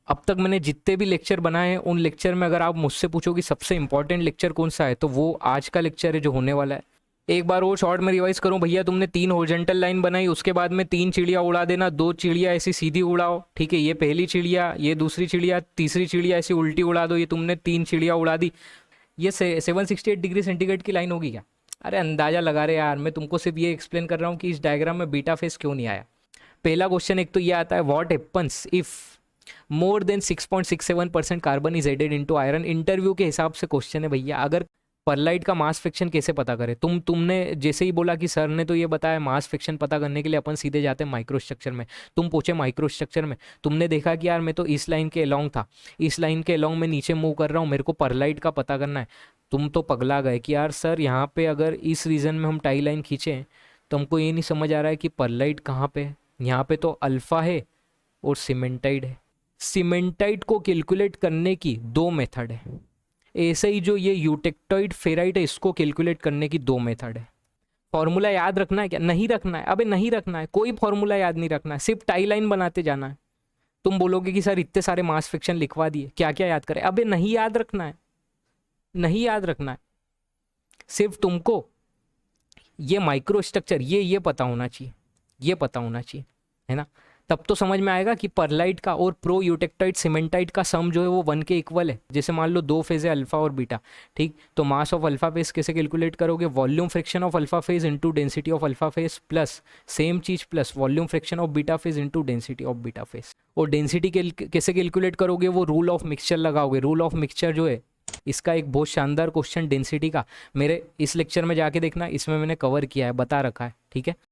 अब तक मैंने जितने भी लेक्चर बनाए हैं उन लेक्चर में अगर आप मुझसे पूछो कि सबसे इंपॉर्टेंट लेक्चर कौन सा है, तो वो आज का लेक्चर है जो होने वाला है। एक बार वो शॉर्ट में रिवाइज करूं, भैया तुमने 3 हॉरिजॉन्टल लाइन बनाई, उसके बाद में 3 चिड़िया उड़ा देना, 2 चिड़िया ऐसी सीधी उड़ाओ, ठीक है, ये पहली चिड़िया, ये दूसरी चिड़िया, तीसरी चिड़िया ऐसी उल्टी उड़ा दो, ये तुमने 3 चिड़िया उड़ा दी। ये 768 डिग्री सेंटीग्रेड की लाइन होगी क्या? अरे अंदाजा लगा रहे यार, मैं तुमको सिर्फ ये एक्सप्लेन कर रहा हूँ कि इस डायग्राम में बीटा फेस क्यों नहीं आया। पहला क्वेश्चन एक तो ये आता है, what happens if more than 6.67% carbon is added into iron. Interview के हिसाब से क्वेश्चन है भैया। अगर परलाइट का मास फ्रैक्शन कैसे पता करें, तुमने जैसे ही बोला कि सर ने तो ये बताया मास फ्रैक्शन पता करने के लिए अपन सीधे जाते हैं माइक्रो स्ट्रक्चर में। तुम पूछे माइक्रो स्ट्रक्चर में, तुमने देखा कि यार मैं तो इस लाइन के अलोंग था, इस लाइन के अलोंग में नीचे मूव कर रहा हूँ, मेरे को परलाइट का पता करना है। तुम तो पगला गए कि यार सर यहाँ पे अगर इस रीजन में हम टाई लाइन खींचे तो हमको ये नहीं समझ आ रहा है कि परलाइट कहाँ पे है। यहाँ पे तो अल्फा है और सीमेंटाइड है। सीमेंटाइड को कैलकुलेट करने की 2 मेथड है। ऐसे ही जो ये यूटेक्टोइड फेराइट है, इसको कैलकुलेट करने की 2 मेथड है। फॉर्मूला याद रखना है क्या? नहीं रखना है। अबे नहीं रखना है, कोई फॉर्मूला याद नहीं रखना है, सिर्फ टाई लाइन बनाते जाना है। तुम बोलोगे कि सर इतने सारे मास फ्रैक्शन लिखवा दिए, क्या क्या याद करें? अबे नहीं याद रखना है, नहीं याद रखना है। सिर्फ तुमको ये माइक्रो स्ट्रक्चर ये पता होना चाहिए, ये पता होना चाहिए, है ना? तब तो समझ में आएगा कि परलाइट का और प्रो यूटेक्टाइड सीमेंटाइट का सम जो है वो 1 के इक्वल है। जैसे मान लो 2 फेज है अल्फा और बीटा, ठीक, तो मास ऑफ अल्फा फेज कैसे कैलकुलेट करोगे? Volume fraction of alpha phase into density of alpha phase plus same चीज plus volume fraction of beta phase into density of beta phase. और density कैसे calculate करोगे? वो rule of mixture लगाओगे। Rule of mixture जो है, इसका एक बहुत शानदार क्वेश्चन डेंसिटी का मेरे इस लेक्चर में जाके देखना, इसमें मैंने कवर किया है, बता रखा है, ठीक है।